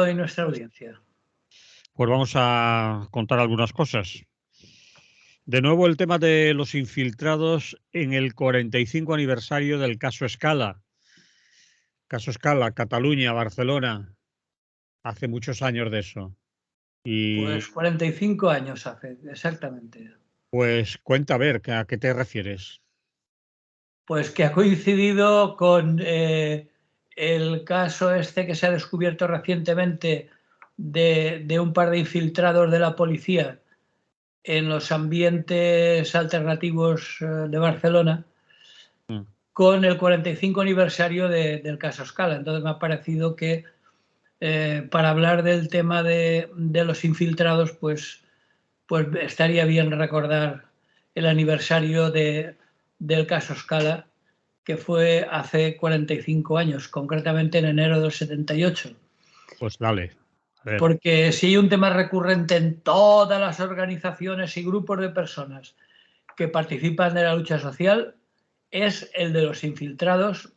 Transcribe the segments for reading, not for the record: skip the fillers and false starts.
y nuestra audiencia. Pues vamos a contar algunas cosas. De nuevo el tema de los infiltrados en el 45 aniversario del caso Scala. Caso Scala, Cataluña, Barcelona. Hace muchos años de eso. Pues 45 años hace, exactamente. Pues cuenta, a ver, ¿a qué te refieres? Pues que ha coincidido con el caso este que se ha descubierto recientemente de un par de infiltrados de la policía en los ambientes alternativos de Barcelona, con el 45 aniversario del caso Scala. Entonces me ha parecido que para hablar del tema de los infiltrados, pues estaría bien recordar el aniversario del caso Scala, que fue hace 45 años, concretamente en enero del 78. Pues dale. A ver. Porque si hay un tema recurrente en todas las organizaciones y grupos de personas que participan de la lucha social, es el de los infiltrados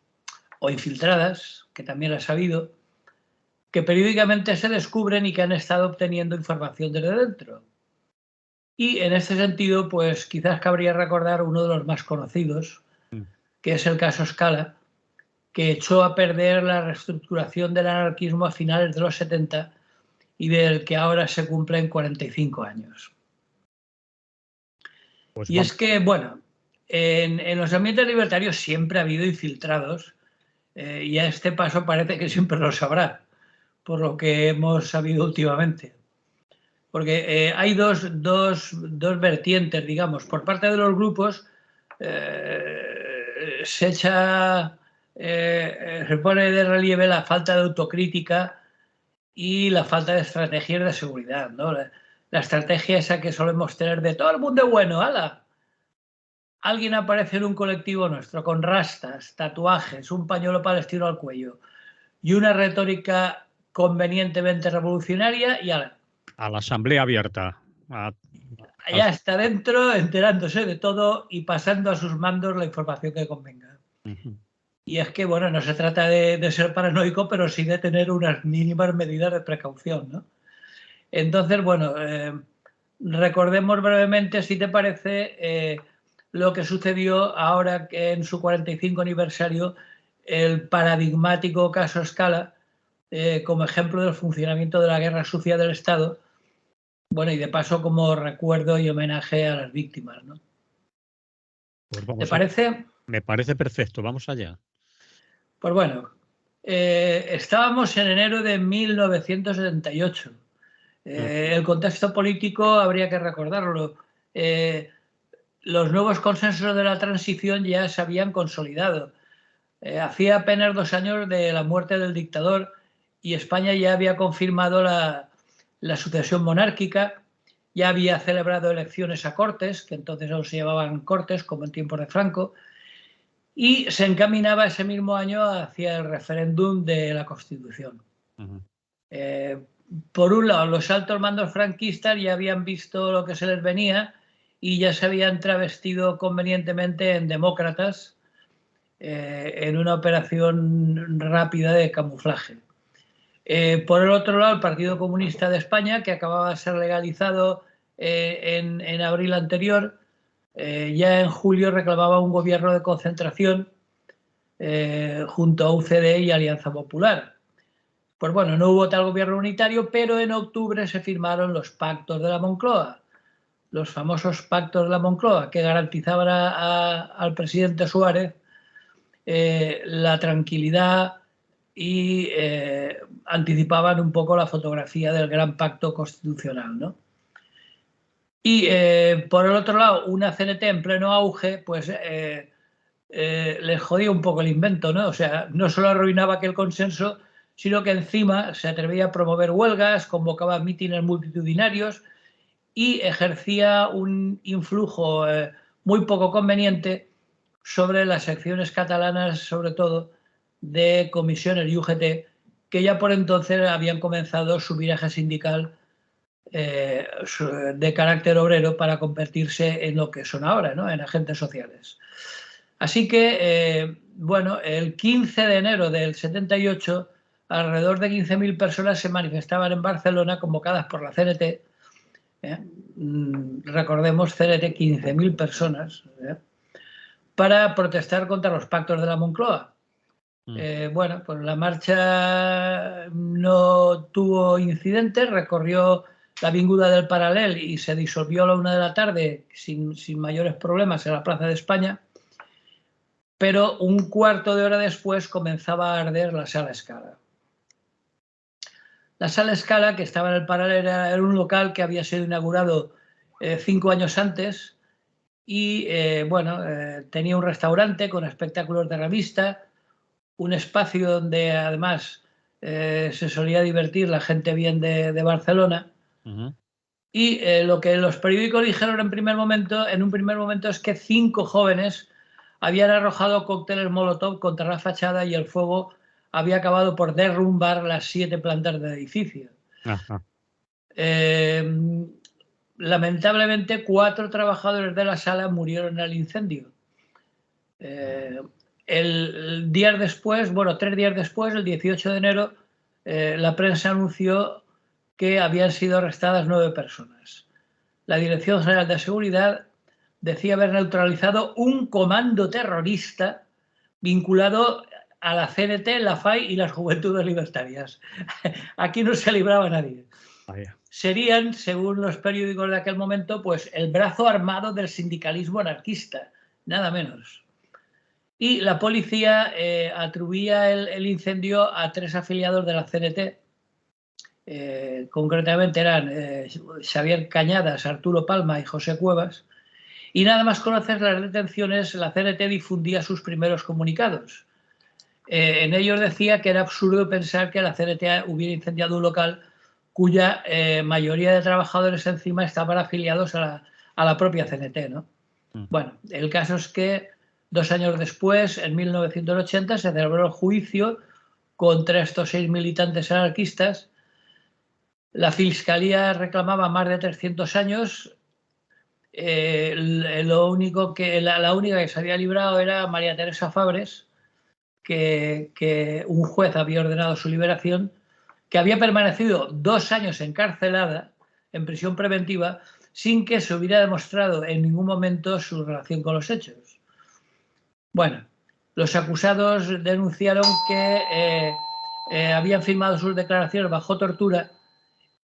o infiltradas, que también ha sabido, que periódicamente se descubren y que han estado obteniendo información desde dentro. Y en este sentido, pues quizás cabría recordar uno de los más conocidos, que es el caso Scala, que echó a perder la reestructuración del anarquismo a finales de los 70 y del que ahora se cumplen 45 años. Pues Y es que, bueno, en los ambientes libertarios siempre ha habido infiltrados y a este paso parece que siempre lo sabrá, por lo que hemos sabido últimamente. Porque hay dos vertientes, digamos. Por parte de los grupos se pone de relieve la falta de autocrítica y la falta de estrategias de seguridad, ¿no? La estrategia esa que solemos tener de todo el mundo es bueno, ¡hala! Alguien aparece en un colectivo nuestro con rastas, tatuajes, un pañuelo palestino al cuello y una retórica convenientemente revolucionaria y ¡hala! A la asamblea abierta. Ya está dentro, enterándose de todo y pasando a sus mandos la información que convenga. Y es que, bueno, no se trata de ser paranoico, pero sí de tener unas mínimas medidas de precaución, ¿no? Entonces, bueno, recordemos brevemente, si te parece, lo que sucedió ahora que en su 45 aniversario, el paradigmático caso Scala, como ejemplo del funcionamiento de la guerra sucia del Estado. Bueno, y de paso como recuerdo y homenaje a las víctimas, ¿no? Pues ¿Te parece? Me parece perfecto, vamos allá. Pues bueno, estábamos en enero de 1978. El contexto político habría que recordarlo. Los nuevos consensos de la transición ya se habían consolidado. Hacía apenas 2 años de la muerte del dictador y España ya había confirmado la sucesión monárquica, ya había celebrado elecciones a Cortes, que entonces aún se llamaban Cortes, como en tiempos de Franco, y se encaminaba ese mismo año hacia el referéndum de la Constitución. Por un lado, los altos mandos franquistas ya habían visto lo que se les venía y ya se habían travestido convenientemente en demócratas en una operación rápida de camuflaje. Por el otro lado, el Partido Comunista de España, que acababa de ser legalizado en abril anterior, ya en julio reclamaba un gobierno de concentración junto a UCD y Alianza Popular. Pues bueno, no hubo tal gobierno unitario, pero en octubre se firmaron los pactos de la Moncloa, los famosos pactos de la Moncloa, que garantizaban al presidente Suárez la tranquilidad y anticipaban un poco la fotografía del gran pacto constitucional, ¿no? Y por el otro lado, una CNT en pleno auge, pues les jodía un poco el invento, ¿no? O sea, no solo arruinaba aquel consenso, sino que encima se atrevía a promover huelgas, convocaba mítines multitudinarios y ejercía un influjo muy poco conveniente sobre las secciones catalanas, sobre todo de comisiones y UGT, que ya por entonces habían comenzado su viraje sindical de carácter obrero para convertirse en lo que son ahora, ¿no? En agentes sociales. Así que, bueno, el 15 de enero del 78 alrededor de 15.000 personas se manifestaban en Barcelona convocadas por la CNT. Recordemos, CNT, 15.000 personas, para protestar contra los pactos de la Moncloa. Bueno, pues la marcha no tuvo incidentes, recorrió la Avinguda del Paral·lel y se disolvió a la 1 de la tarde sin mayores problemas en la Plaza de España, pero un cuarto de hora después comenzaba a arder la Sala Scala. La Sala Scala, que estaba en el Paral·lel, era un local que había sido inaugurado 5 años antes y tenía un restaurante con espectáculos de revista, un espacio donde además se solía divertir la gente bien de Barcelona. Y lo que los periódicos dijeron en un primer momento es que 5 jóvenes habían arrojado cócteles Molotov contra la fachada y el fuego había acabado por derrumbar las 7 plantas del edificio. Lamentablemente, 4 trabajadores de la sala murieron en el incendio. 3 días después, el 18 de enero, la prensa anunció que habían sido arrestadas 9 personas. La Dirección General de Seguridad decía haber neutralizado un comando terrorista vinculado a la CNT, la FAI y las Juventudes Libertarias. Aquí no se libraba nadie. Serían, según los periódicos de aquel momento, pues el brazo armado del sindicalismo anarquista, nada menos. Y la policía atribuía el incendio a 3 afiliados de la CNT. Concretamente eran Xavier Cañadas, Arturo Palma y José Cuevas. Y nada más conocer las detenciones, la CNT difundía sus primeros comunicados. En ellos decía que era absurdo pensar que la CNT hubiera incendiado un local cuya mayoría de trabajadores encima estaban afiliados a la propia CNT, ¿no? Bueno, el caso es que 2 años después, en 1980, se celebró el juicio contra estos 6 militantes anarquistas. La Fiscalía reclamaba más de 300 años. La única que se había librado era María Teresa Fabres, que un juez había ordenado su liberación, que había permanecido 2 años encarcelada, en prisión preventiva, sin que se hubiera demostrado en ningún momento su relación con los hechos. Bueno, los acusados denunciaron que habían firmado sus declaraciones bajo tortura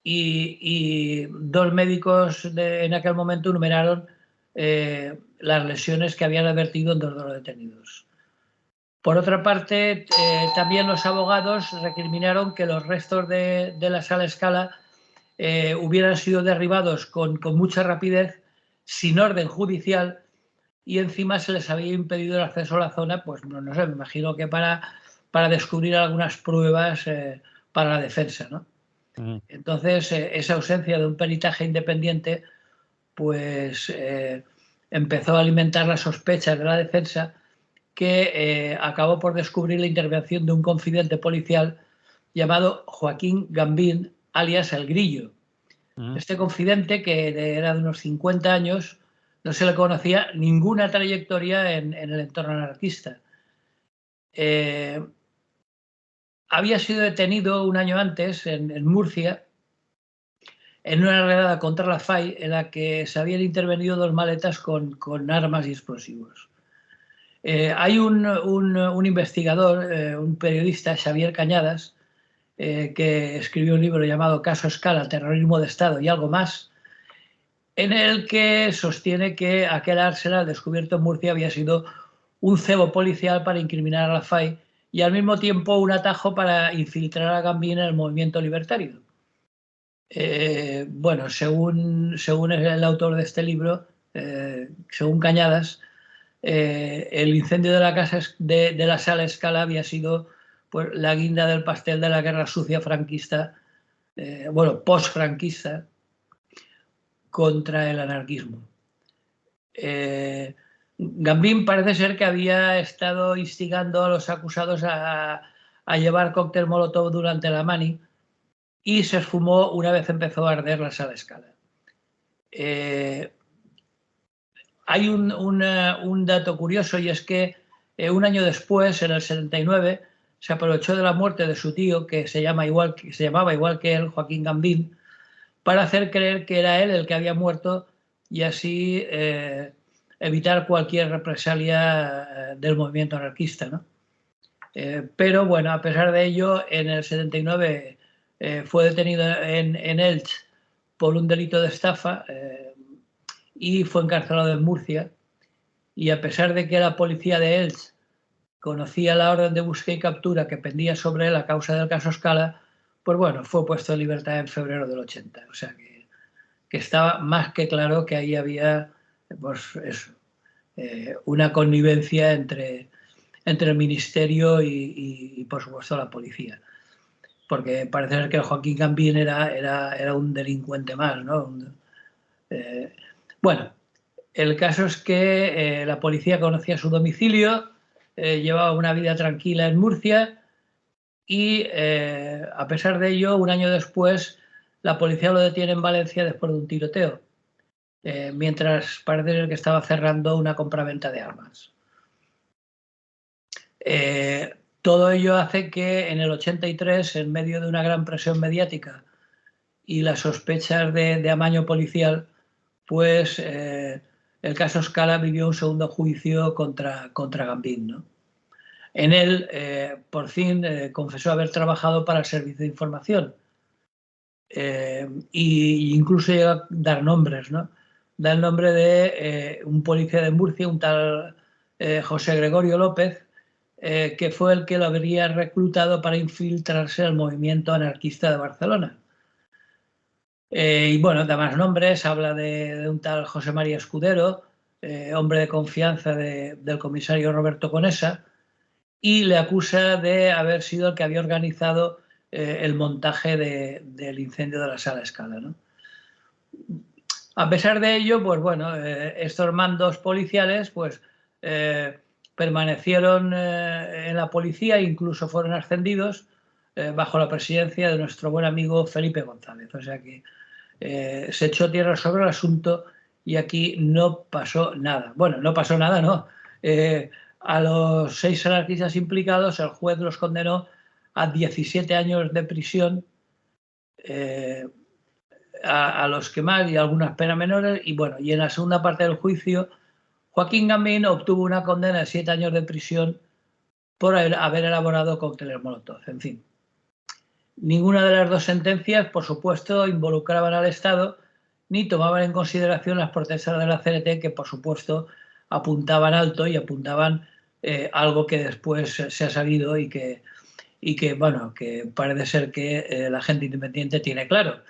y 2 médicos en aquel momento numeraron las lesiones que habían advertido en 2 de los detenidos. Por otra parte, también los abogados recriminaron que los restos de la Sala Scala hubieran sido derribados con mucha rapidez, sin orden judicial, y encima se les había impedido el acceso a la zona, pues no sé, me imagino que para descubrir algunas pruebas para la defensa, ¿no? Entonces, esa ausencia de un peritaje independiente pues empezó a alimentar las sospechas de la defensa, que acabó por descubrir la intervención de un confidente policial llamado Joaquín Gambín, alias El Grillo. Este confidente, que era de unos 50 años, no se le conocía ninguna trayectoria en el entorno anarquista. Había sido detenido un año antes en Murcia, en una redada contra la FAI, en la que se habían intervenido 2 maletas con armas y explosivos. Hay un investigador, un periodista, Xavier Cañadas, que escribió un libro llamado Caso Scala, Terrorismo de Estado y algo más, en el que sostiene que aquel arsenal descubierto en Murcia había sido un cebo policial para incriminar a la FAI y al mismo tiempo un atajo para infiltrar a Gambín en el movimiento libertario. Bueno, según el autor de este libro, según Cañadas, el incendio de la casa de la Sala Scala había sido pues la guinda del pastel de la guerra sucia franquista, post-franquista, contra el anarquismo. Gambín parece ser que había estado instigando a los acusados a llevar cóctel Molotov durante la mani y se esfumó una vez empezó a arder la Sala Scala. Hay un dato curioso, y es que un año después, en el 79, se aprovechó de la muerte de su tío, que se llamaba igual que él, Joaquín Gambín, para hacer creer que era él el que había muerto y así evitar cualquier represalia del movimiento anarquista, ¿no? Pero bueno, a pesar de ello, en el 79 fue detenido en Elche por un delito de estafa y fue encarcelado en Murcia. Y a pesar de que la policía de Elche conocía la orden de búsqueda y captura que pendía sobre él a causa del caso Scala, pues bueno, fue puesto en libertad en febrero del 80. O sea que estaba más que claro que ahí había pues, eso, una connivencia entre el ministerio y, por supuesto, la policía. Porque parece ser que el Joaquín Gambín era un delincuente más, ¿no? Bueno, el caso es que la policía conocía su domicilio, llevaba una vida tranquila en Murcia y, a pesar de ello, un año después, la policía lo detiene en Valencia después de un tiroteo, mientras parece ser que estaba cerrando una compraventa de armas. Todo ello hace que en el 83, en medio de una gran presión mediática y las sospechas de amaño policial, pues el caso Scala vivió un segundo juicio contra Gambín, ¿no? En él, por fin, confesó haber trabajado para el Servicio de Información e incluso llega a dar nombres, ¿no? Da el nombre de un policía de Murcia, un tal José Gregorio López, que fue el que lo habría reclutado para infiltrarse al movimiento anarquista de Barcelona. Y bueno, da más nombres, habla de un tal José María Escudero, hombre de confianza del comisario Roberto Conesa, y le acusa de haber sido el que había organizado el montaje del incendio de la Sala Scala, ¿no? A pesar de ello, pues bueno, estos mandos policiales pues permanecieron en la policía e incluso fueron ascendidos bajo la presidencia de nuestro buen amigo Felipe González. O sea que se echó tierra sobre el asunto y aquí no pasó nada. Bueno, no pasó nada, no. A los 6 anarquistas implicados, el juez los condenó a 17 años de prisión, a los que más y algunas penas menores. Y bueno, y en la segunda parte del juicio, Joaquín Gambín obtuvo una condena de 7 años de prisión por haber elaborado cócteles Molotov. En fin, ninguna de las dos sentencias, por supuesto, involucraban al Estado ni tomaban en consideración las protestas de la CNT, que por supuesto apuntaban alto y apuntaban algo que después se ha sabido y que bueno, que parece ser que la gente independiente tiene claro.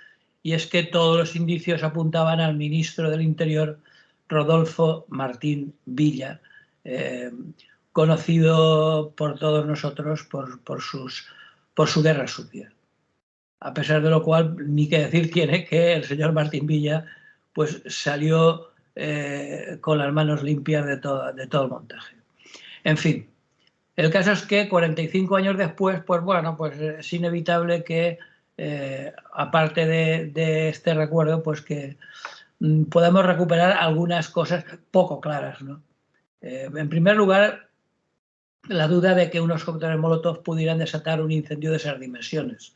Y es que todos los indicios apuntaban al ministro del Interior, Rodolfo Martín Villa, conocido por todos nosotros por su guerra sucia. A pesar de lo cual, ni que decir tiene que el señor Martín Villa pues salió con las manos limpias de todo el montaje. En fin, el caso es que 45 años después, pues bueno, pues es inevitable que, aparte de este recuerdo, pues que podamos recuperar algunas cosas poco claras, ¿no? En primer lugar, la duda de que unos cócteles Molotov pudieran desatar un incendio de esas dimensiones.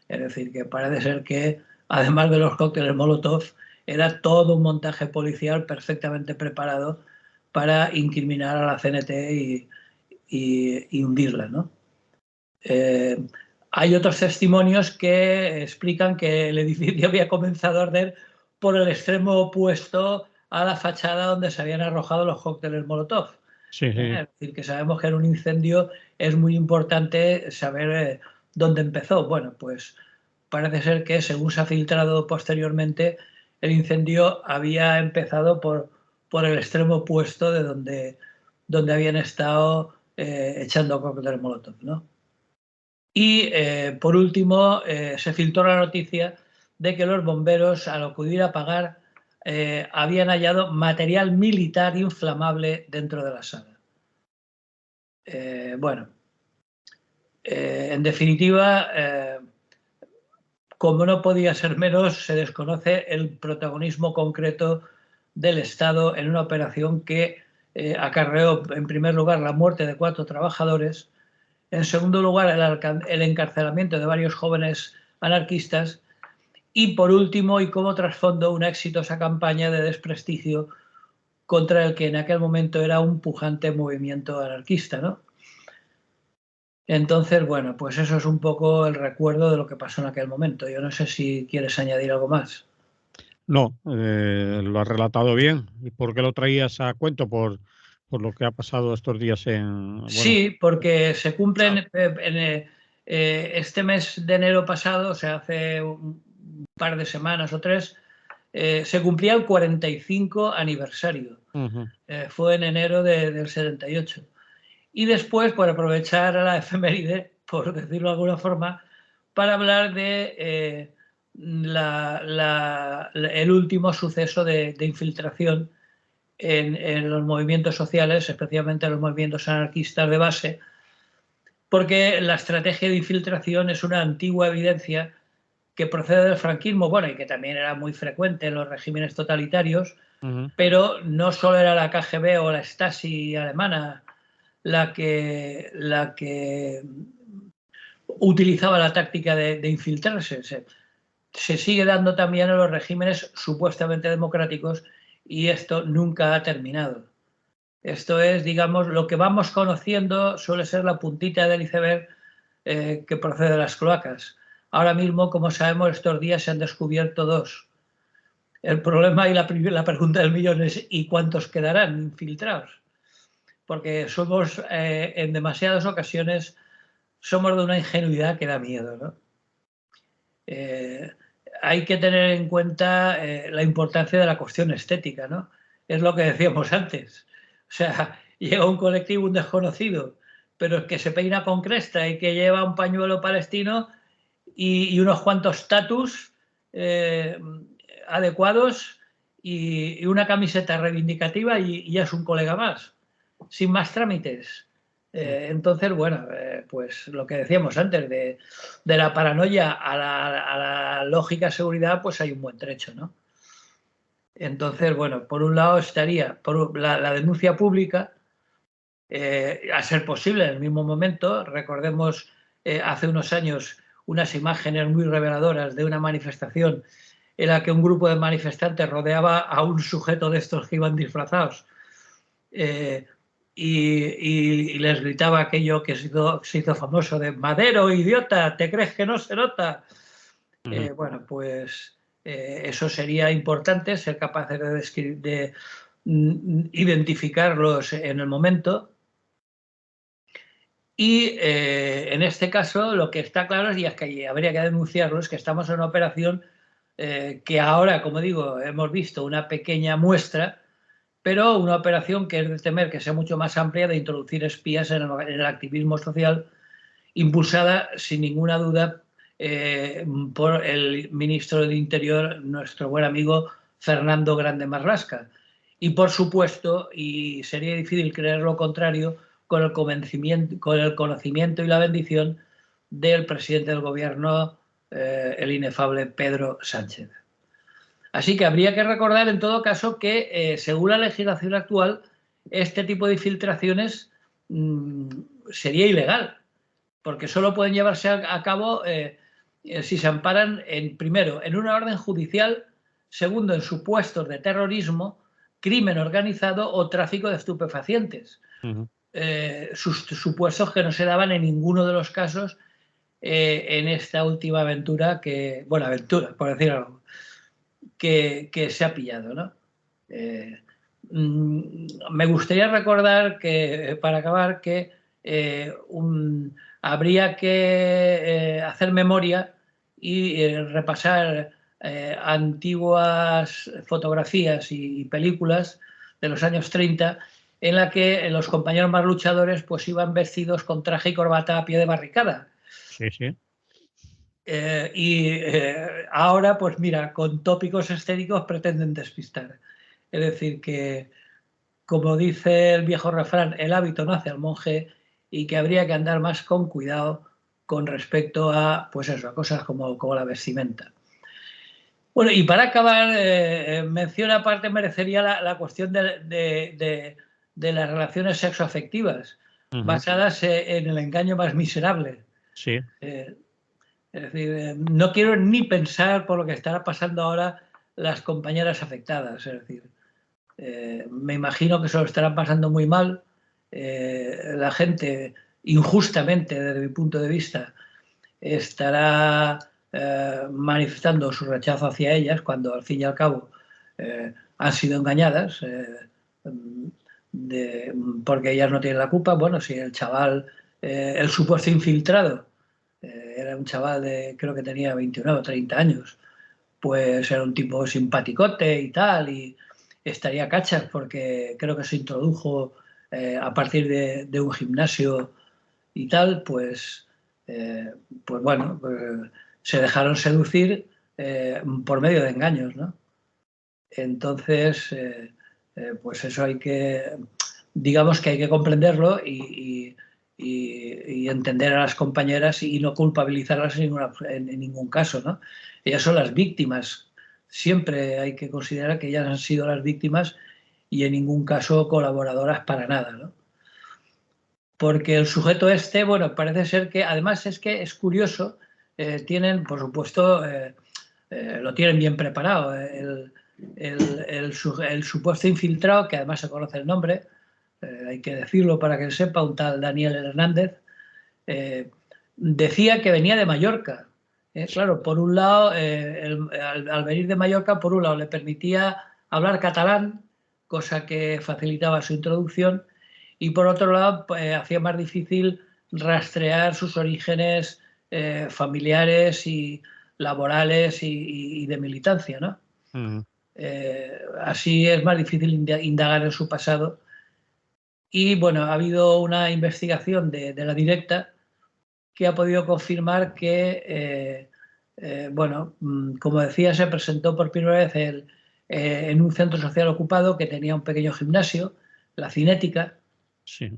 Es decir, que parece ser que, además de los cócteles Molotov, era todo un montaje policial perfectamente preparado para incriminar a la CNT y hundirla, ¿no? Hay otros testimonios que explican que el edificio había comenzado a arder por el extremo opuesto a la fachada donde se habían arrojado los cócteles Molotov. Sí, sí. Es decir, que sabemos que en un incendio es muy importante saber dónde empezó. Bueno, pues parece ser que, según se ha filtrado posteriormente, el incendio había empezado por el extremo opuesto de donde habían estado echando cócteles Molotov, ¿no? Y por último, se filtró la noticia de que los bomberos, al acudir a apagar, habían hallado material militar inflamable dentro de la sala. Bueno, en definitiva, como no podía ser menos, se desconoce el protagonismo concreto del Estado en una operación que acarreó, en primer lugar, la muerte de 4 trabajadores, En segundo lugar, el encarcelamiento de varios jóvenes anarquistas. Y por último, y como trasfondo, una exitosa campaña de desprestigio contra el que en aquel momento era un pujante movimiento anarquista, ¿no? Entonces, bueno, pues eso es un poco el recuerdo de lo que pasó en aquel momento. Yo no sé si quieres añadir algo más. No, lo has relatado bien. ¿Y por qué lo traías a cuento? Por lo que ha pasado estos días bueno, Sí, porque se cumplen pasado. este mes de enero pasado, o sea, hace un par de semanas o tres, se cumplía el 45 aniversario. Ujú. Fue en enero del 78. Y después, por aprovechar la efeméride, por decirlo de alguna forma, para hablar de el último suceso de infiltración en los movimientos sociales, especialmente en los movimientos anarquistas de base, porque la estrategia de infiltración es una antigua evidencia que procede del franquismo, bueno, y que también era muy frecuente en los regímenes totalitarios, Ujú. pero no solo era la KGB o la Stasi alemana la que utilizaba la táctica de infiltrarse. Se sigue dando también en los regímenes supuestamente democráticos y esto nunca ha terminado. Esto es, digamos, lo que vamos conociendo suele ser la puntita del iceberg que procede de las cloacas. Ahora mismo, como sabemos, estos días se han descubierto dos. El problema y la pregunta del millón es ¿y cuántos quedarán infiltrados? Porque somos, en demasiadas ocasiones, somos de una ingenuidad que da miedo, ¿no? Hay que tener en cuenta la importancia de la cuestión estética, ¿no? Es lo que decíamos antes. O sea, llega un colectivo, un desconocido, pero es que se peina con cresta y que lleva un pañuelo palestino y unos cuantos tatus adecuados y una camiseta reivindicativa y ya es un colega más, sin más trámites. Entonces, bueno, pues lo que decíamos antes, de la paranoia a la lógica seguridad, pues hay un buen trecho, ¿no? Entonces, bueno, por un lado estaría por la denuncia pública, a ser posible en el mismo momento. Recordemos hace unos años unas imágenes muy reveladoras de una manifestación en la que un grupo de manifestantes rodeaba a un sujeto de estos que iban disfrazados eh, y les gritaba aquello que se hizo famoso de Madero, idiota, ¿te crees que no se nota? Ujú. Bueno, pues eso sería importante, ser capaces de identificarlos en el momento. Y en este caso lo que está claro es que habría que denunciarlo, es que estamos en una operación que ahora, como digo, hemos visto una pequeña muestra, pero una operación que es de temer que sea mucho más amplia, de introducir espías en el activismo social, impulsada sin ninguna duda por el ministro del Interior, nuestro buen amigo Fernando Grande Marlaska. Y por supuesto, y sería difícil creer lo contrario, con el conocimiento y la bendición del presidente del gobierno, el inefable Pedro Sánchez. Así que habría que recordar en todo caso que, según la legislación actual, este tipo de infiltraciones sería ilegal, porque solo pueden llevarse a cabo si se amparan, primero, en una orden judicial, segundo, en supuestos de terrorismo, crimen organizado o tráfico de estupefacientes. Ujú. Supuestos que no se daban en ninguno de los casos en esta última aventura, por decir algo, que se ha pillado, ¿no? Me gustaría recordar que, para acabar, que habría que hacer memoria y repasar antiguas fotografías y películas de los años 30 en la que los compañeros más luchadores pues iban vestidos con traje y corbata a pie de barricada. Sí, sí. Ahora, pues mira, con tópicos estéticos pretenden despistar. Es decir, que, como dice el viejo refrán, el hábito no hace al monje y que habría que andar más con cuidado con respecto a, pues eso, a cosas como la vestimenta. Bueno, y para acabar, mención aparte merecería la cuestión de las relaciones sexoafectivas, basadas en el engaño más miserable. Sí. Es decir, no quiero ni pensar por lo que estará pasando ahora las compañeras afectadas. Es decir, me imagino que se lo estarán pasando muy mal. La gente, injustamente desde mi punto de vista, estará manifestando su rechazo hacia ellas cuando al fin y al cabo han sido engañadas porque ellas no tienen la culpa. Bueno, si el chaval, el supuesto infiltrado, era un chaval de, creo que tenía 29 o 30 años, pues era un tipo simpaticote y tal, y estaría cachas porque creo que se introdujo a partir de un gimnasio y tal, pues bueno, se dejaron seducir por medio de engaños, ¿no? Entonces, pues eso hay que, digamos que hay que comprenderlo y entender a las compañeras y no culpabilizarlas en ningún caso, ¿no? Ellas son las víctimas. Siempre hay que considerar que ellas han sido las víctimas y en ningún caso colaboradoras para nada, ¿no? Porque el sujeto este, bueno, parece ser que, además es que es curioso, tienen, por supuesto, lo tienen bien preparado. El supuesto infiltrado, que además se conoce el nombre, hay que decirlo para que sepa, un tal Daniel Hernández, decía que venía de Mallorca. Claro, por un lado, al venir de Mallorca, por un lado le permitía hablar catalán, cosa que facilitaba su introducción, y por otro lado hacía más difícil rastrear sus orígenes familiares y laborales y de militancia, ¿no? Así es más difícil indagar en su pasado. Y bueno, ha habido una investigación de la Directa que ha podido confirmar que, bueno, como decía, se presentó por primera vez en un centro social ocupado que tenía un pequeño gimnasio, la Cinética. Sí.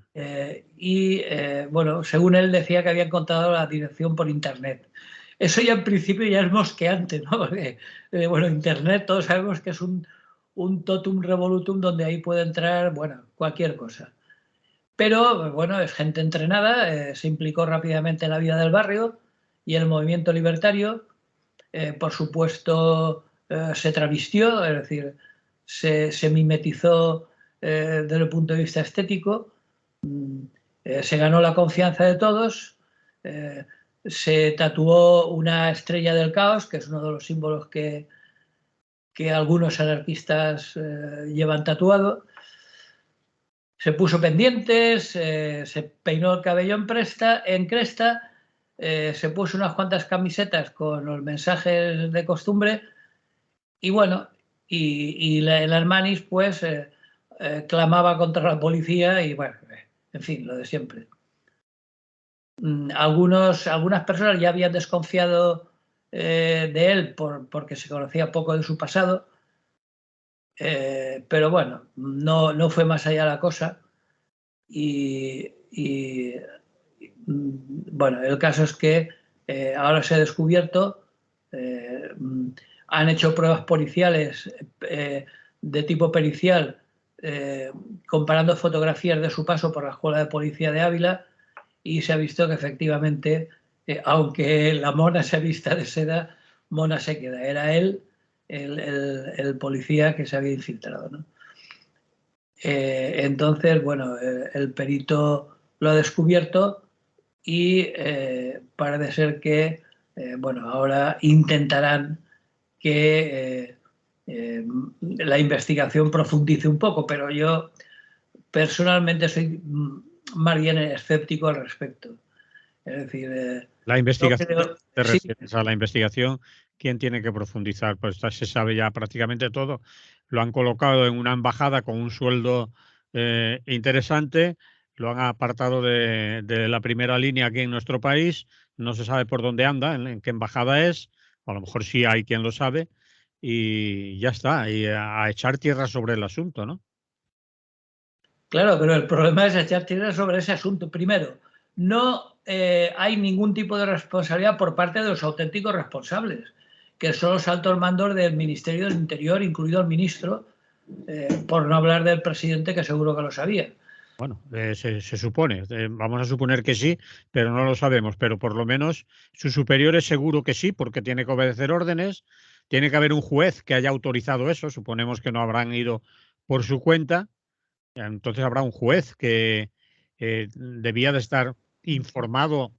Bueno, según él decía que había encontrado la dirección por internet. Eso ya en principio ya es mosqueante, ¿no? Porque, bueno, internet todos sabemos que es un totum revolutum donde ahí puede entrar, bueno, cualquier cosa. Pero, bueno, es gente entrenada, se implicó rápidamente en la vida del barrio y en el movimiento libertario. Por supuesto, se travestió, es decir, se mimetizó desde el punto de vista estético. Se ganó la confianza de todos, se tatuó una estrella del caos, que es uno de los símbolos que algunos anarquistas llevan tatuado, se puso pendientes, se peinó el cabello en cresta, se puso unas cuantas camisetas con los mensajes de costumbre y bueno, el Armanis pues clamaba contra la policía y bueno, en fin, lo de siempre. Algunas personas ya habían desconfiado de él porque se conocía poco de su pasado, pero bueno, no fue más allá la cosa. Bueno, el caso es que ahora se ha descubierto, han hecho pruebas policiales de tipo pericial, comparando fotografías de su paso por la Escuela de Policía de Ávila, y se ha visto que efectivamente, aunque la mona se vista de seda, mona se queda. Era él el policía que se había infiltrado, ¿no? Entonces, bueno, el perito lo ha descubierto y parece ser que, bueno, ahora intentarán que la investigación profundice un poco, pero yo personalmente soy más bien escéptico al respecto. Es decir, la investigación, creo, ¿te sí, refieres a la investigación? ¿Quién tiene que profundizar? Pues se sabe ya prácticamente todo. Lo han colocado en una embajada con un sueldo interesante, lo han apartado de la primera línea aquí en nuestro país, no se sabe por dónde anda, en qué embajada es, a lo mejor sí hay quien lo sabe, y ya está, y a echar tierra sobre el asunto, ¿no? claro, pero el problema es echar tierra sobre ese asunto. Primero, no hay ningún tipo de responsabilidad por parte de los auténticos responsables, que son los altos mandos del Ministerio del Interior, incluido el ministro, por no hablar del presidente, que seguro que lo sabía. Bueno, se supone, vamos a suponer que sí, pero no lo sabemos, pero por lo menos su superior es seguro que sí, porque tiene que obedecer órdenes, tiene que haber un juez que haya autorizado eso, suponemos que no habrán ido por su cuenta, entonces habrá un juez que debía de estar informado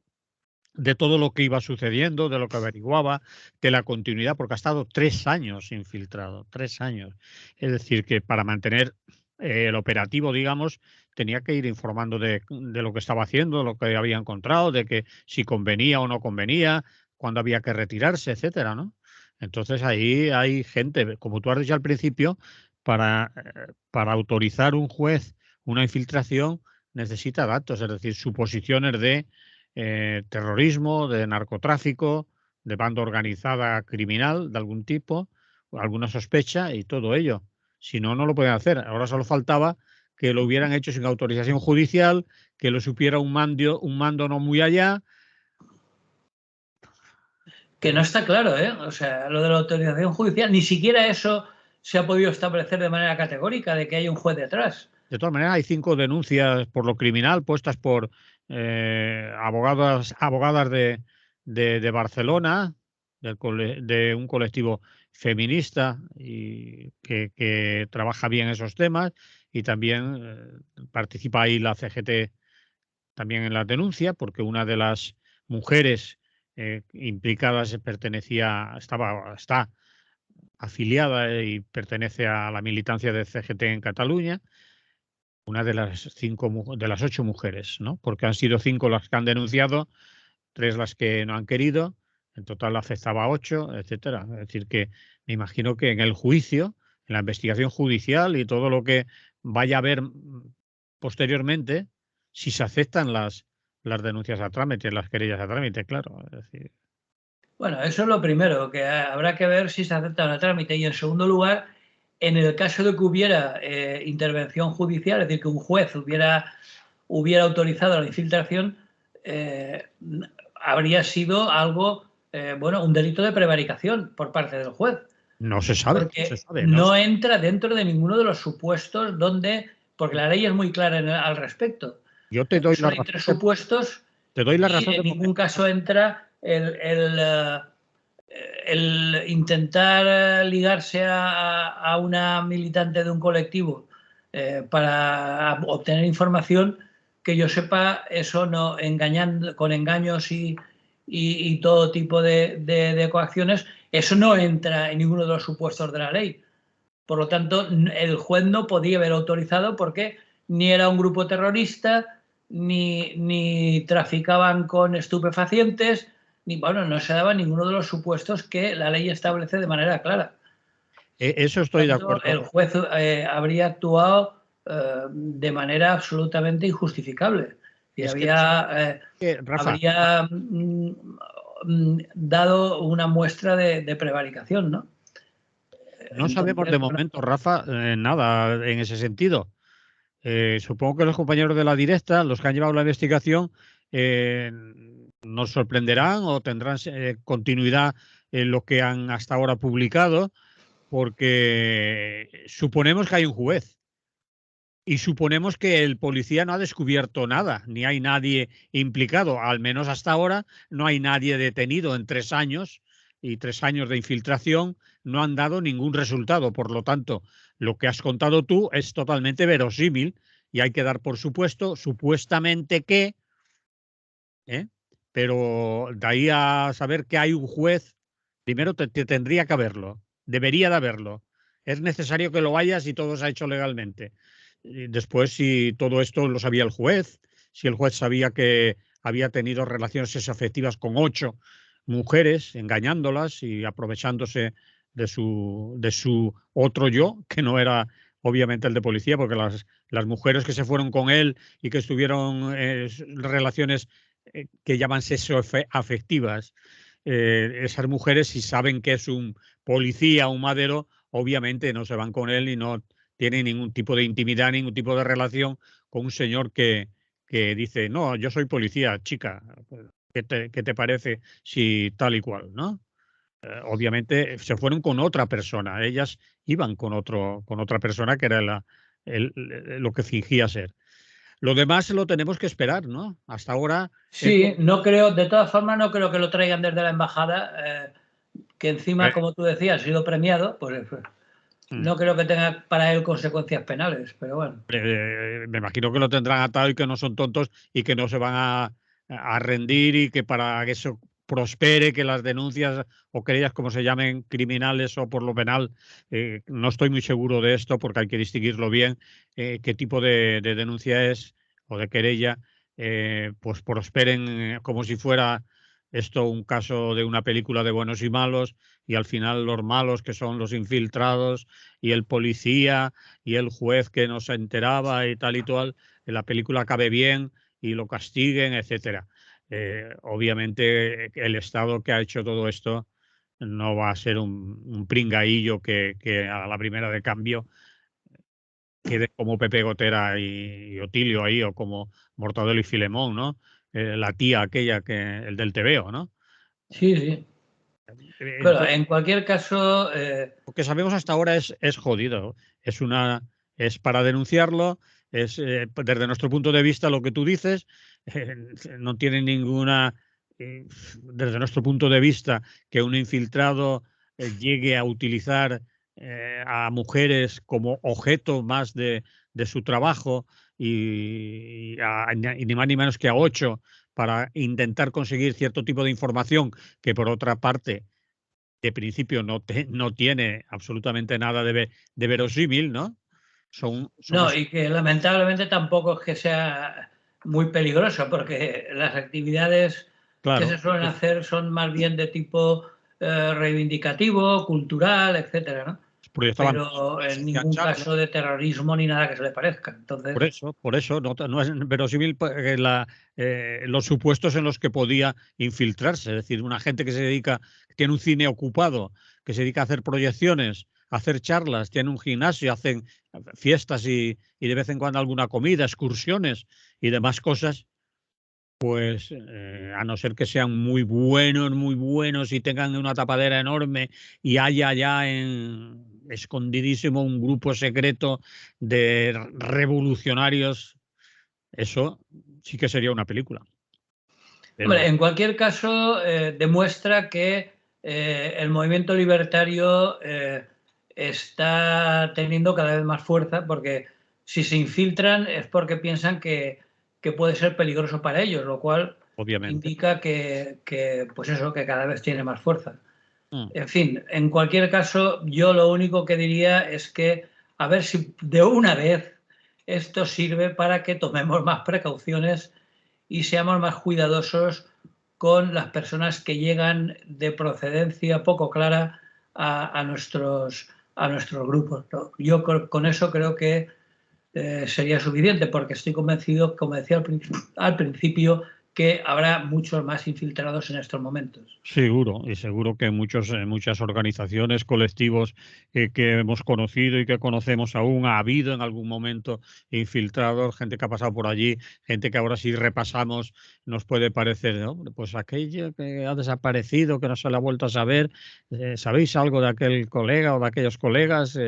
de todo lo que iba sucediendo, de lo que averiguaba, de la continuidad, porque ha estado 3 años infiltrado, 3 años. Es decir, que para mantener el operativo, digamos, tenía que ir informando de lo que estaba haciendo, de lo que había encontrado, de que si convenía o no convenía, cuándo había que retirarse, etcétera, ¿no? Entonces ahí hay gente, como tú has dicho al principio, para autorizar un juez una infiltración necesita datos, es decir, suposiciones de terrorismo, de narcotráfico, de banda organizada criminal de algún tipo, alguna sospecha y todo ello. Si no, no lo pueden hacer. Ahora solo faltaba que lo hubieran hecho sin autorización judicial, que lo supiera un mando no muy allá. Que no está claro, ¿eh? O sea, lo de la autorización judicial, ni siquiera eso se ha podido establecer de manera categórica, de que hay un juez detrás. De todas maneras, hay 5 denuncias por lo criminal puestas por abogadas de Barcelona, de un colectivo feminista y que trabaja bien esos temas y también participa ahí la CGT también en la denuncia, porque una de las mujeres implicadas está afiliada y pertenece a la militancia de CGT en Cataluña, una de de las 8 mujeres, ¿no? Porque han sido 5 las que han denunciado, 3 las que no han querido, en total afectaba a 8, etcétera. Es decir, que me imagino que en el juicio, en la investigación judicial y todo lo que vaya a haber posteriormente, si se aceptan las denuncias a trámite, las querellas a trámite, claro. Es decir, Bueno, eso es lo primero, que habrá que ver si se acepta el trámite. Y en segundo lugar, en el caso de que hubiera intervención judicial, es decir, que un juez hubiera autorizado la infiltración, eh, habría sido algo, bueno, un delito de prevaricación por parte del juez, no se sabe, no se porque sabe. No no entra dentro de ninguno de los supuestos donde, porque la ley es muy clara al respecto. Yo te doy la Solo hay tres razón supuestos te doy la y razón de en ningún momento. caso entra el intentar ligarse a una militante de un colectivo para obtener información. Que yo sepa, eso no, con engaños y todo tipo de coacciones, eso no entra en ninguno de los supuestos de la ley. Por lo tanto, el juez no podía haber autorizado porque ni era un grupo terrorista, ni traficaban con estupefacientes, ni, bueno, no se daba ninguno de los supuestos que la ley establece de manera clara. Eso Por estoy de tanto, el acuerdo. juez habría actuado de manera absolutamente injustificable y Es que no sé, Rafa, habría dado una muestra de prevaricación, ¿no? no sabemos de Entonces, bueno, momento, Rafa, nada en ese sentido. Supongo que los compañeros de la directa, los que han llevado la investigación, eh, nos sorprenderán o tendrán continuidad en lo que han hasta ahora publicado, porque suponemos que hay un juez y suponemos que el policía no ha descubierto nada, ni hay nadie implicado, al menos hasta ahora no hay nadie detenido en 3 años y 3 años de infiltración no han dado ningún resultado. Por lo tanto, lo que has contado tú es totalmente verosímil y hay que dar por supuesto, supuestamente que, ¿eh? Pero de ahí a saber que hay un juez, primero te tendría que haberlo, debería de haberlo. Es necesario que lo vayas y todo se ha hecho legalmente. Y después, si todo esto lo sabía el juez, si el juez sabía que había tenido relaciones afectivas con 8 mujeres, engañándolas y aprovechándose de su otro yo, que no era obviamente el de policía, porque las mujeres que se fueron con él y que estuvieron relaciones que llaman sexoafectivas, esas mujeres, si saben que es un policía, un madero, obviamente no se van con él y no tienen ningún tipo de intimidad, ningún tipo de relación con un señor que dice, no, yo soy policía, chica, ¿qué te parece si tal y cual, ¿no? Obviamente se fueron con otra persona, ellas iban con otra persona que era lo que fingía ser. Lo demás lo tenemos que esperar, ¿no? Hasta ahora es Sí, no creo, de todas formas, no creo que lo traigan desde la embajada, que encima, como tú decías, ha sido premiado, pues no creo que tenga para él consecuencias penales, pero bueno. me imagino que lo tendrán atado y que no son tontos y que no se van a rendir y que para que eso prospere, que las denuncias o querellas, como se llamen, criminales o por lo penal, no estoy muy seguro de esto porque hay que distinguirlo bien, qué tipo de denuncia es o de querella, pues prosperen como si fuera esto un caso de una película de buenos y malos y al final los malos que son los infiltrados y el policía y el juez que no se enteraba y tal y tal, que la película acabe bien y lo castiguen, etcétera. Obviamente el Estado que ha hecho todo esto no va a ser un pringaillo que a la primera de cambio quede como Pepe Gotera y Otilio ahí, o como Mortadelo y Filemón, ¿no? La tía aquella, el del tebeo, ¿no? Sí, sí. Pero Entonces, en cualquier caso, lo que sabemos hasta ahora es jodido. Es para denunciarlo, desde nuestro punto de vista lo que tú dices, eh, no tiene ninguna, desde nuestro punto de vista, que un infiltrado llegue a utilizar a mujeres como objeto más de su trabajo y ni más ni menos que a 8 para intentar conseguir cierto tipo de información que por otra parte de principio no tiene absolutamente nada de verosímil, ¿no? Son no, y que lamentablemente tampoco es que sea muy peligroso, porque las actividades que se claro, suelen hacer son más bien de tipo reivindicativo, cultural, etcétera, ¿no? porque estaban Pero en ningún engancharlo. caso de terrorismo ni nada que se le parezca. Entonces, Por eso no es verosímil los supuestos en los que podía infiltrarse. Es decir, una gente que se dedica, que tiene un cine ocupado, que se dedica a hacer proyecciones, a hacer charlas, tiene un gimnasio, hacen fiestas y de vez en cuando alguna comida, excursiones y demás cosas. Pues a no ser que sean muy buenos y tengan una tapadera enorme y haya ya escondidísimo un grupo secreto de revolucionarios, eso sí que sería una película. hombre, Pero en cualquier caso, demuestra que el movimiento libertario está teniendo cada vez más fuerza, porque si se infiltran es porque piensan que puede ser peligroso para ellos, lo cual obviamente. indica pues eso, que cada vez tiene más fuerza. Mm. En fin, en cualquier caso, yo lo único que diría es que a ver si de una vez esto sirve para que tomemos más precauciones y seamos más cuidadosos con las personas que llegan de procedencia poco clara a nuestros grupos, ¿no? Yo con eso creo que sería suficiente, porque estoy convencido, como decía al principio, que habrá muchos más infiltrados en estos momentos. Seguro, y seguro que muchas organizaciones, colectivos que hemos conocido y que conocemos aún, ha habido en algún momento infiltrados, gente que ha pasado por allí, gente que ahora si repasamos nos puede parecer, ¿no? Pues aquello que ha desaparecido, que no se le ha vuelto a saber, ¿sabéis algo de aquel colega o de aquellos colegas?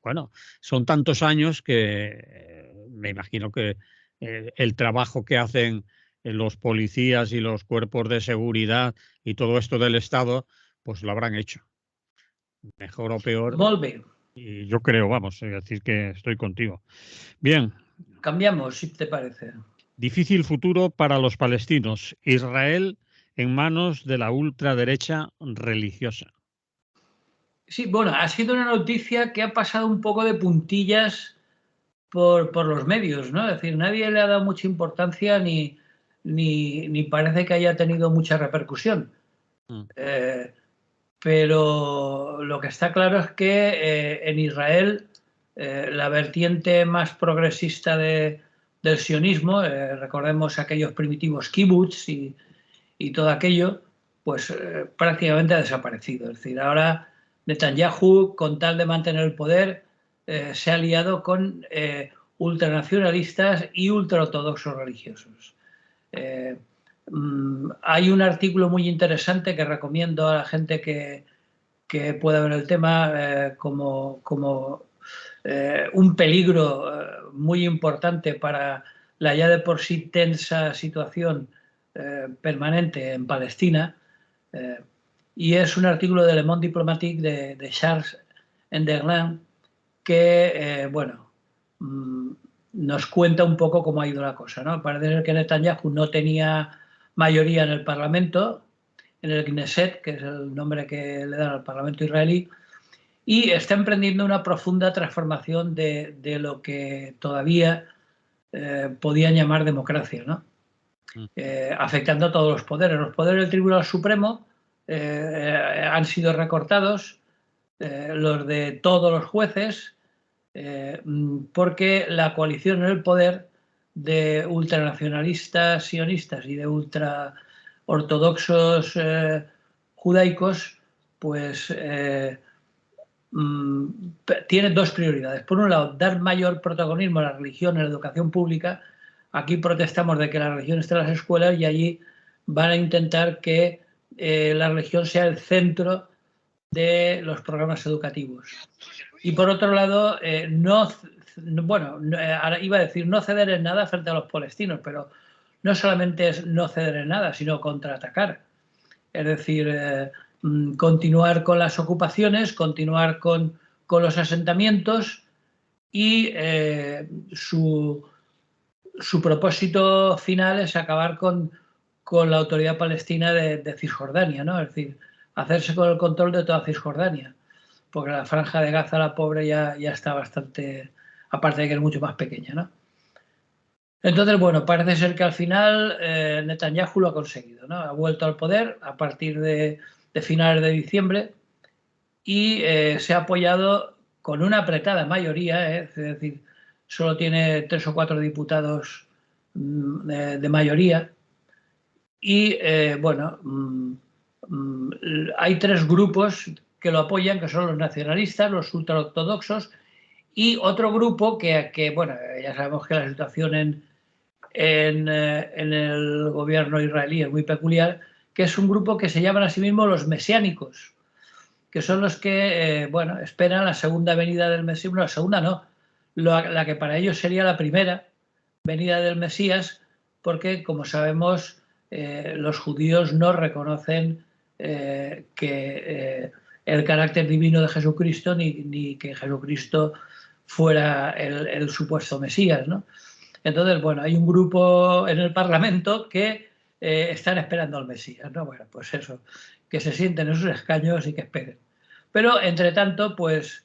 Bueno, son tantos años que me imagino que el trabajo que hacen los policías y los cuerpos de seguridad y todo esto del Estado, pues lo habrán hecho, mejor o peor. Molt bé. Y yo creo, vamos, es decir, que estoy contigo. Bien, Cambiamos, si te parece. difícil futuro para los palestinos. Israel en manos de la ultraderecha religiosa. Sí, bueno, ha sido una noticia que ha pasado un poco de puntillas por los medios, ¿no? Es decir, nadie le ha dado mucha importancia ni parece que haya tenido mucha repercusión. Mm. Eh, pero lo que está claro es que en Israel la vertiente más progresista del sionismo, recordemos aquellos primitivos kibbutz y todo aquello, pues prácticamente ha desaparecido. Es decir, ahora Netanyahu, con tal de mantener el poder, se ha aliado con ultranacionalistas y ultraortodoxos religiosos. Eh, hay un artículo muy interesante que recomiendo a la gente que pueda ver el tema como un peligro muy importante la ya de por sí tensa situación permanente en Palestina, y es un artículo de Le Monde Diplomatique de Charles Enderlin que, bueno, nos cuenta un poco cómo ha ido la cosa, ¿no? Parece ser que Netanyahu no tenía mayoría en el Parlamento, en el Knesset, que es el nombre que le dan al Parlamento israelí, y está emprendiendo una profunda transformación de lo que todavía podían llamar democracia, ¿no? Afectando a todos los poderes. Los poderes del Tribunal Supremo han sido recortados, los de todos los jueces, porque la coalición en el poder de ultranacionalistas sionistas y de ultraortodoxos judaicos, pues tiene dos prioridades. Por un lado, dar mayor protagonismo a la religión en la educación pública. Aquí protestamos de que la religión esté en las escuelas y allí van a intentar que la religión sea el centro de los programas educativos. Y por otro lado, ahora iba a decir no ceder en nada frente a los palestinos, pero no solamente es no ceder en nada, sino contraatacar. Es decir, continuar con las ocupaciones, continuar con los asentamientos y su propósito final es acabar con la autoridad palestina de Cisjordania, ¿no? Es decir, hacerse con el control de toda Cisjordania, porque la franja de Gaza, la pobre, ya está bastante, aparte de que es mucho más pequeña, ¿no? Entonces, bueno, parece ser que al final Netanyahu lo ha conseguido, ¿no? Ha vuelto al poder a partir de finales de diciembre y se ha apoyado con una apretada mayoría, es decir, solo tiene 3 o 4 diputados de mayoría. Y bueno, hay 3 grupos que lo apoyan, que son los nacionalistas, los ultraortodoxos, y otro grupo que bueno, ya sabemos que la situación en el gobierno israelí es muy peculiar, que es un grupo que se llaman a sí mismos los mesiánicos, que son los que, bueno, esperan la segunda venida del Mesías. No, la segunda no, la que para ellos sería la primera venida del Mesías, porque, como sabemos, los judíos no reconocen que el carácter divino de Jesucristo ni que Jesucristo fuera el supuesto Mesías, ¿no? Entonces, bueno, hay un grupo en el Parlamento que están esperando al Mesías, ¿no? Bueno, pues eso, que se sienten en sus escaños y que esperen. Pero, entre tanto, pues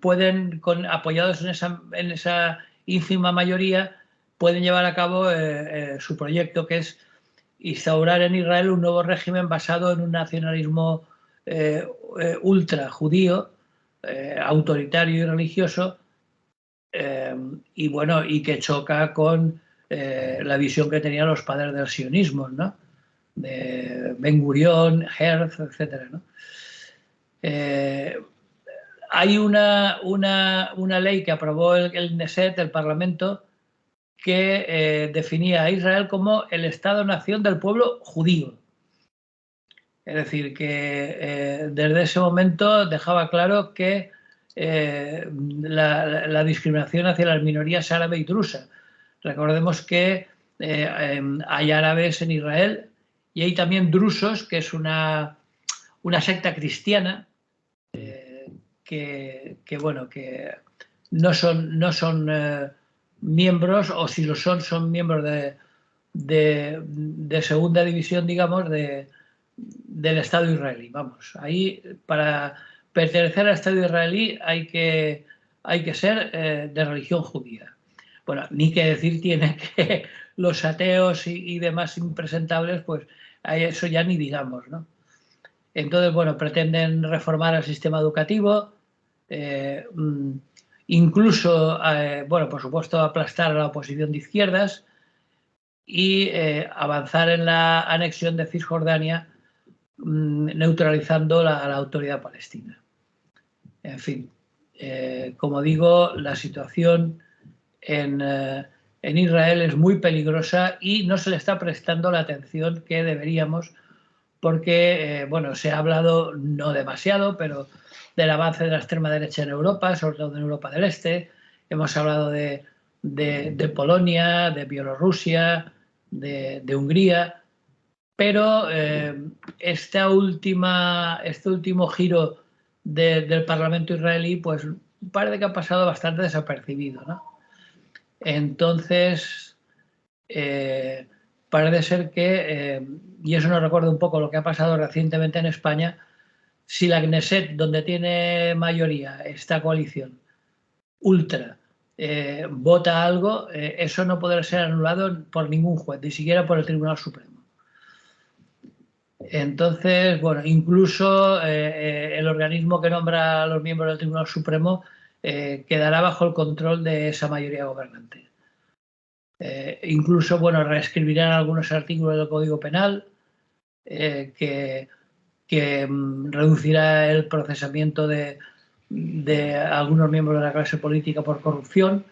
pueden, apoyados en esa ínfima mayoría, pueden llevar a cabo su proyecto, que es instaurar en Israel un nuevo régimen basado en un nacionalismo ultra judío, autoritario y religioso, y bueno, y que choca con la visión que tenían los padres del sionismo, ¿no? De Ben Gurión, Herz, etcétera, ¿no? Hay una ley que aprobó el Knesset, el Parlamento, que definía a Israel como el Estado-nación del pueblo judío. Es decir, que desde ese momento dejaba claro que la discriminación hacia las minorías árabe y drusa. Recordemos que hay árabes en Israel y hay también drusos, que es una secta cristiana que bueno, que no son miembros, o si lo son miembros de segunda división, digamos, del Estado israelí. Vamos, ahí para pertenecer al Estado israelí hay que ser de religión judía. Bueno, ni que decir tiene que los ateos y demás impresentables, pues a eso ya ni digamos, ¿no? Entonces, bueno, pretenden reformar el sistema educativo, incluso, bueno, por supuesto, aplastar a la oposición de izquierdas y avanzar en la anexión de Cisjordania, neutralizando la autoridad palestina. En fin, como digo, la situación en Israel es muy peligrosa y no se le está prestando la atención que deberíamos, porque, bueno, se ha hablado, no demasiado, pero del avance de la extrema derecha en Europa, sobre todo en Europa del Este. Hemos hablado de de Polonia, de Bielorrusia, de Hungría, pero este último giro del Parlamento israelí pues parece que ha pasado bastante desapercibido, ¿no? Entonces, parece ser que, y eso nos recuerda un poco lo que ha pasado recientemente en España, si la Knesset, donde tiene mayoría esta coalición ultra, vota algo, eso no podrá ser anulado por ningún juez, ni siquiera por el Tribunal Supremo. Entonces, bueno, incluso el organismo que nombra a los miembros del Tribunal Supremo quedará bajo el control de esa mayoría gobernante. Incluso, bueno, reescribirán algunos artículos del Código Penal que reducirá el procesamiento de algunos miembros de la clase política por corrupción.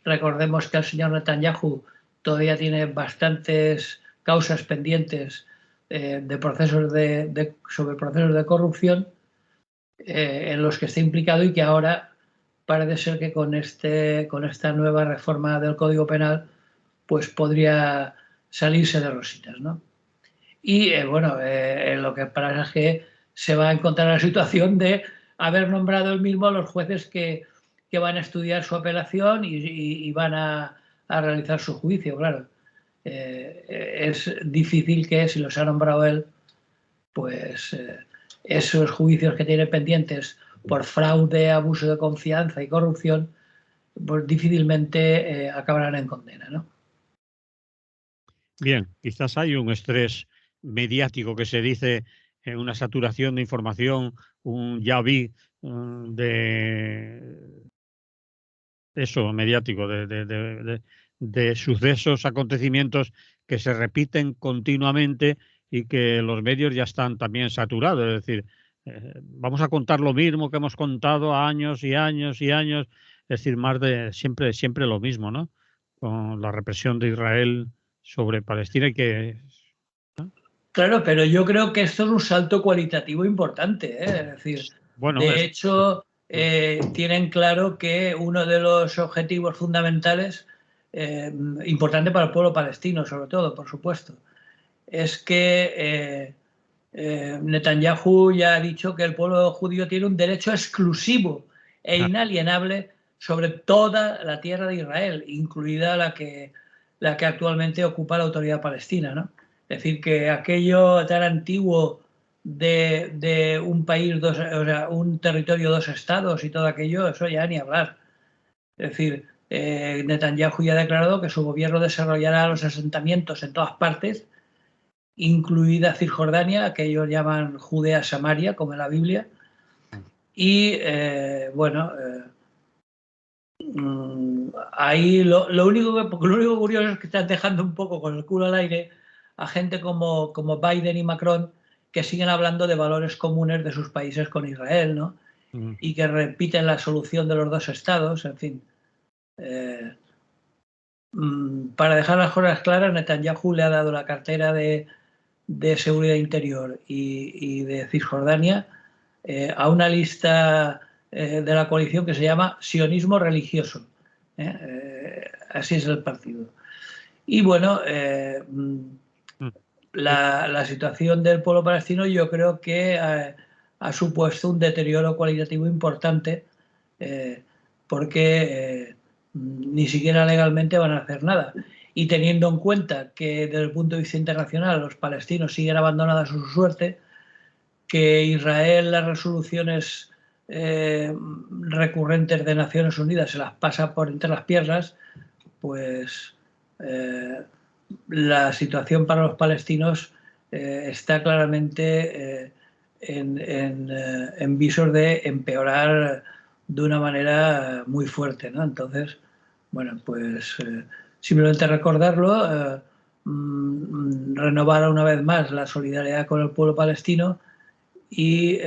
Recordemos que el señor Netanyahu todavía tiene bastantes causas pendientes de procesos sobre procesos de corrupción en los que está implicado y que ahora parece ser que con esta nueva reforma del Código Penal pues podría salirse de rositas, ¿no? Y bueno, lo que pasa es que se va a encontrar la situación de haber nombrado él mismo a los jueces que van a estudiar su apelación y van a realizar su juicio, claro. Es difícil que si los ha nombrado él, pues esos juicios que tiene pendientes por fraude, abuso de confianza y corrupción, pues difícilmente acabarán en condena, ¿no? Bien, quizás hay un estrés mediático que se dice, una saturación de información, un ya vi de eso mediático, de sucesos, acontecimientos que se repiten continuamente y que los medios ya están también saturados. Es decir, vamos a contar lo mismo que hemos contado años y años y años, es decir, más de siempre lo mismo, ¿no? Con la represión de Israel sobre Palestina y que... ¿no? Claro, pero yo creo que esto es un salto cualitativo importante, ¿eh? Es decir, Bueno, de hecho, tienen claro que uno de los objetivos fundamentales, importante para el pueblo palestino, sobre todo, por supuesto, es que Netanyahu ya ha dicho que el pueblo judío tiene un derecho exclusivo e inalienable sobre toda la tierra de Israel, incluida la que actualmente ocupa la autoridad palestina, ¿no? Es decir, que aquello tan antiguo de un país, o sea, un territorio, dos estados y todo aquello, eso ya ni hablar. Es decir, Netanyahu ya ha declarado que su gobierno desarrollará los asentamientos en todas partes, incluida Cisjordania, que ellos llaman Judea Samaria, como en la Biblia. Y bueno, ahí lo único curioso es que están dejando un poco con el culo al aire a gente como Biden y Macron, que siguen hablando de valores comunes de sus países con Israel, ¿no? Y que repiten la solución de los dos estados, en fin. Para dejar las cosas claras, Netanyahu le ha dado la cartera de Seguridad Interior y de Cisjordania a una lista de la coalición que se llama Sionismo Religioso. Así es el partido. Y bueno, la situación del pueblo palestino yo creo que ha supuesto un deterioro cualitativo importante porque ni siquiera legalmente van a hacer nada. Y teniendo en cuenta que desde el punto de vista internacional los palestinos siguen abandonados a su suerte, que Israel las resoluciones recurrentes de Naciones Unidas se las pasa por entre las piernas, pues la situación para los palestinos está claramente en visos de empeorar de una manera muy fuerte, ¿no? Entonces, bueno, pues simplemente recordarlo, renovar una vez más la solidaridad con el pueblo palestino y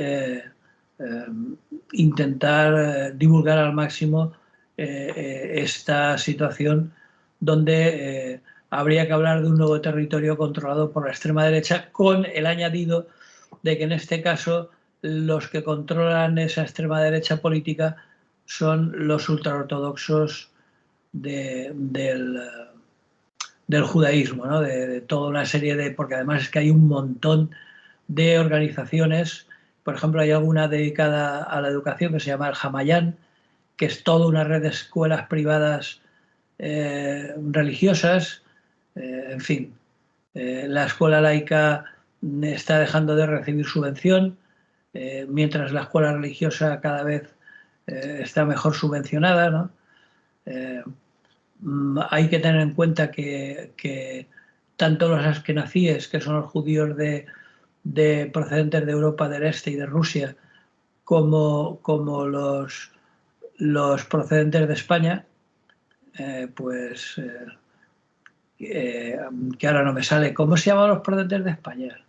intentar divulgar al máximo esta situación donde habría que hablar de un nuevo territorio controlado por la extrema derecha, con el añadido de que en este caso los que controlan esa extrema derecha política son los ultraortodoxos del judaísmo, ¿no? De toda una serie de... Porque además es que hay un montón de organizaciones, por ejemplo, hay alguna dedicada a la educación que se llama el Hamayán, que es toda una red de escuelas privadas religiosas, en fin. La escuela laica está dejando de recibir subvención, mientras la escuela religiosa cada vez está mejor subvencionada, ¿no? Hay que tener en cuenta que tanto los askenazíes, que son los judíos de procedentes de Europa del Este y de Rusia, como los procedentes de España, que ahora no me sale. ¿Cómo se llaman los procedentes de España?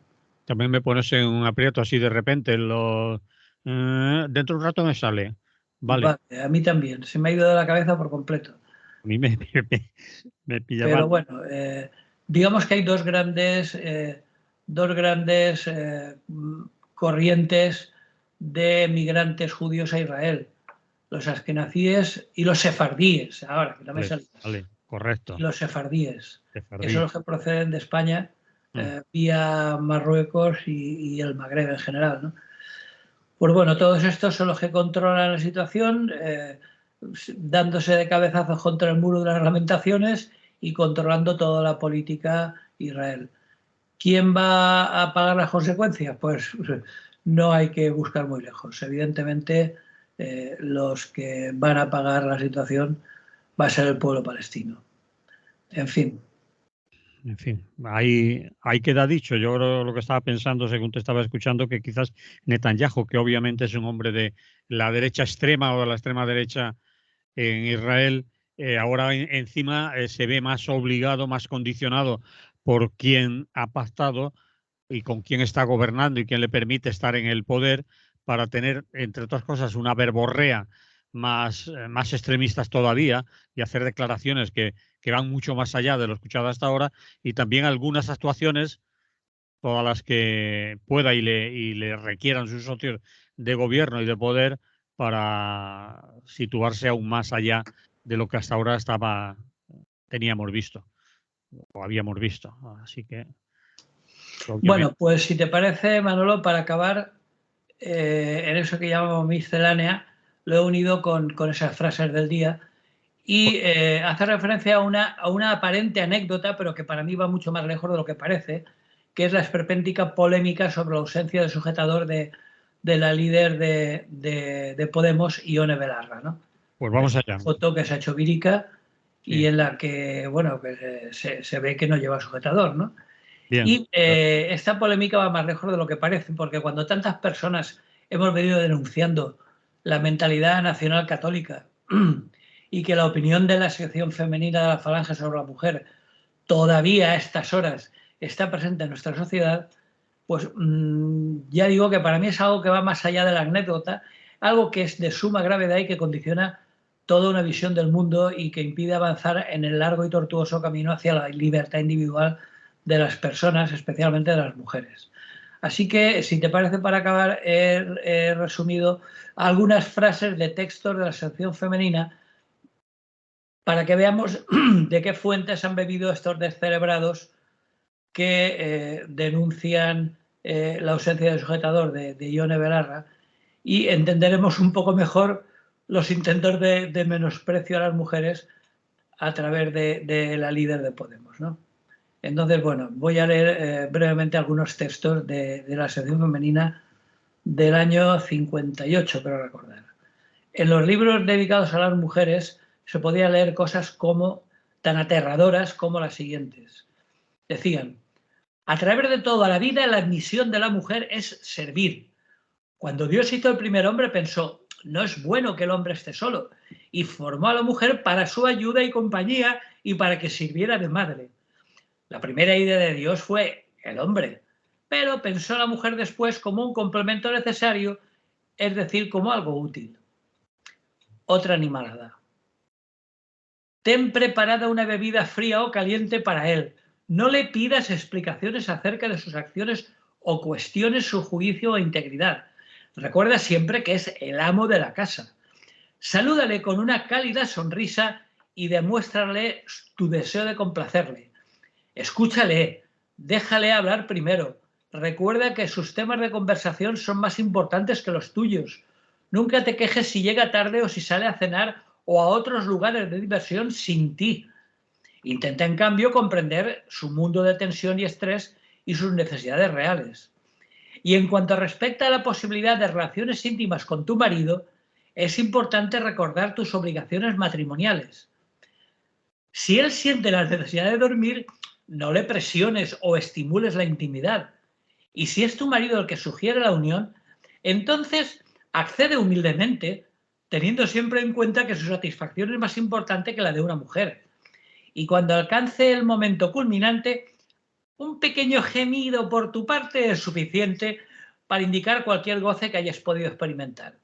También me pones en un aprieto así de repente. Dentro de un rato me sale. Vale. A mí también. Se me ha ido de la cabeza por completo. A mí me pillaba. Pero bueno, digamos que hay dos grandes corrientes de migrantes judíos a Israel. Los askenazíes y los sefardíes, ahora que no me sale. Vale, correcto. Y los sefardíes, que son los que proceden de España vía Marruecos y el Magreb en general, ¿no? Pues bueno, todos estos son los que controlan la situación, dándose de cabezazos contra el muro de las lamentaciones y controlando toda la política Israel. ¿Quién va a pagar las consecuencias? Pues no hay que buscar muy lejos. Evidentemente, los que van a pagar la situación va a ser el pueblo palestino. En fin. En fin, ahí queda dicho. Yo creo lo que estaba pensando según te estaba escuchando, que quizás Netanyahu, que obviamente es un hombre de la derecha extrema o de la extrema derecha en Israel, ahora encima se ve más obligado, más condicionado por quien ha pactado y con quién está gobernando y quién le permite estar en el poder para tener, entre otras cosas, una verborrea más extremistas todavía y hacer declaraciones que van mucho más allá de lo escuchado hasta ahora, y también algunas actuaciones, todas las que pueda y le requieran sus socios de gobierno y de poder, para situarse aún más allá de lo que hasta ahora teníamos visto o habíamos visto. Así que... Bueno, pues si te parece, Manolo, para acabar, en eso que llamamos miscelánea, lo he unido con esas frases del día y hace referencia a una aparente anécdota, pero que para mí va mucho más lejos de lo que parece, que es la esperpéntica polémica sobre la ausencia de sujetador de la líder de Podemos, Ione Belarra, ¿no? Pues vamos allá. Una foto que se ha hecho vírica y en la que, bueno, que se ve que no lleva sujetador, ¿no? Bien. Y esta polémica va más lejos de lo que parece, porque cuando tantas personas hemos venido denunciando la mentalidad nacional católica y que la opinión de la sección femenina de la Falange sobre la mujer todavía a estas horas está presente en nuestra sociedad, pues ya digo que para mí es algo que va más allá de la anécdota, algo que es de suma gravedad y que condiciona toda una visión del mundo y que impide avanzar en el largo y tortuoso camino hacia la libertad individual de las personas, especialmente de las mujeres. Así que, si te parece, para acabar, he resumido algunas frases de textos de la sección femenina para que veamos de qué fuentes han bebido estos descerebrados que denuncian la ausencia de sujetador de Ione Belarra, y entenderemos un poco mejor los intentos de menosprecio a las mujeres a través de la líder de Podemos, ¿no? Entonces, bueno, voy a leer brevemente algunos textos de la sección femenina del año 58, creo recordar. En los libros dedicados a las mujeres se podía leer cosas tan aterradoras como las siguientes. Decían: a través de toda la vida, la misión de la mujer es servir. Cuando Dios hizo el primer hombre, pensó: no es bueno que el hombre esté solo, y formó a la mujer para su ayuda y compañía y para que sirviera de madre. La primera idea de Dios fue el hombre, pero pensó la mujer después como un complemento necesario, es decir, como algo útil. Otra animalada. Ten preparada una bebida fría o caliente para él. No le pidas explicaciones acerca de sus acciones o cuestiones su juicio o integridad. Recuerda siempre que es el amo de la casa. Salúdale con una cálida sonrisa y demuéstrale tu deseo de complacerle. Escúchale, déjale hablar primero. Recuerda que sus temas de conversación son más importantes que los tuyos. Nunca te quejes si llega tarde o si sale a cenar o a otros lugares de diversión sin ti. Intenta, en cambio, comprender su mundo de tensión y estrés y sus necesidades reales. Y en cuanto respecta a la posibilidad de relaciones íntimas con tu marido, es importante recordar tus obligaciones matrimoniales. Si él siente la necesidad de dormir, no le presiones o estimules la intimidad. Y si es tu marido el que sugiere la unión, entonces accede humildemente, teniendo siempre en cuenta que su satisfacción es más importante que la de una mujer. Y cuando alcance el momento culminante, un pequeño gemido por tu parte es suficiente para indicar cualquier goce que hayas podido experimentar.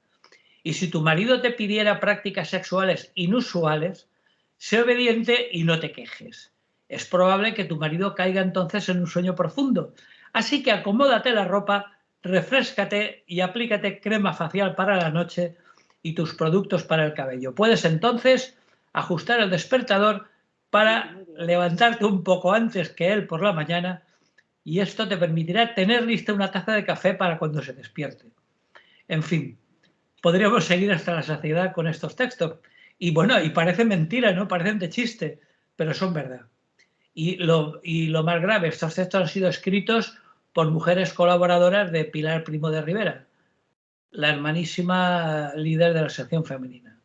Y si tu marido te pidiera prácticas sexuales inusuales, sé obediente y no te quejes. Es probable que tu marido caiga entonces en un sueño profundo. Así que acomódate la ropa, refréscate y aplícate crema facial para la noche y tus productos para el cabello. Puedes entonces ajustar el despertador para levantarte un poco antes que él por la mañana, y esto te permitirá tener lista una taza de café para cuando se despierte. En fin, podríamos seguir hasta la saciedad con estos textos. Y bueno, y parece mentira, ¿no? Parecen de chiste, pero son verdad. Y lo más grave, estos textos han sido escritos por mujeres colaboradoras de Pilar Primo de Rivera, la hermanísima líder de la sección femenina.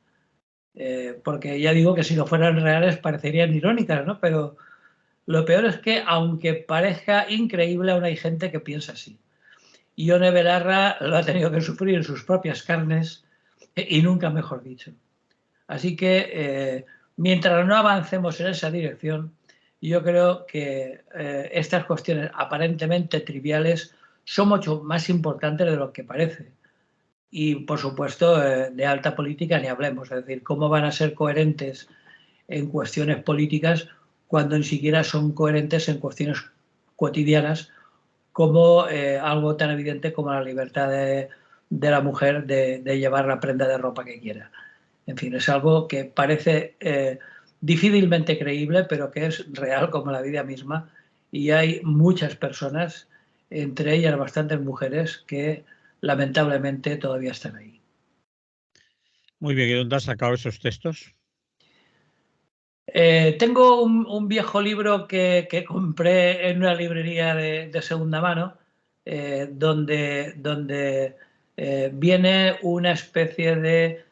Porque ya digo que si no fueran reales parecerían irónicas, ¿no? Pero lo peor es que, aunque parezca increíble, aún hay gente que piensa así. Ione Belarra lo ha tenido que sufrir en sus propias carnes, y nunca mejor dicho. Así que, mientras no avancemos en esa dirección, yo creo que estas cuestiones aparentemente triviales son mucho más importantes de lo que parece. Y, por supuesto, de alta política ni hablemos. Es decir, cómo van a ser coherentes en cuestiones políticas cuando ni siquiera son coherentes en cuestiones cotidianas, como algo tan evidente como la libertad de la mujer de llevar la prenda de ropa que quiera. En fin, es algo que parece difícilmente creíble, pero que es real como la vida misma, y hay muchas personas, entre ellas bastantes mujeres, que lamentablemente todavía están ahí. Muy bien, ¿y dónde has sacado esos textos? Tengo un viejo libro que compré en una librería de segunda mano, donde viene una especie de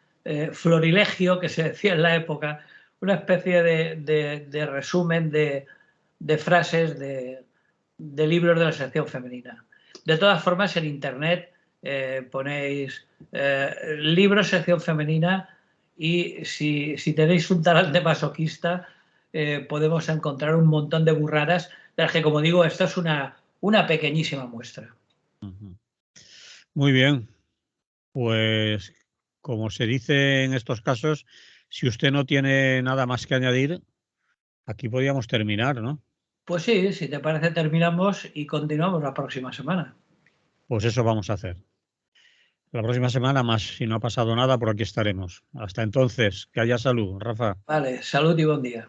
florilegio, que se decía en la época, una especie de resumen de frases de libros de la sección femenina. De todas formas, en internet ponéis libros sección femenina, y si tenéis un talante masoquista, podemos encontrar un montón de burradas, de las que, como digo, esto es una pequeñísima muestra. Muy bien, pues como se dice en estos casos, si usted no tiene nada más que añadir, aquí podríamos terminar, ¿no? Pues sí, si te parece, terminamos y continuamos la próxima semana. Pues eso vamos a hacer. La próxima semana más, si no ha pasado nada, por aquí estaremos. Hasta entonces, que haya salud, Rafa. Vale, salud y buen día.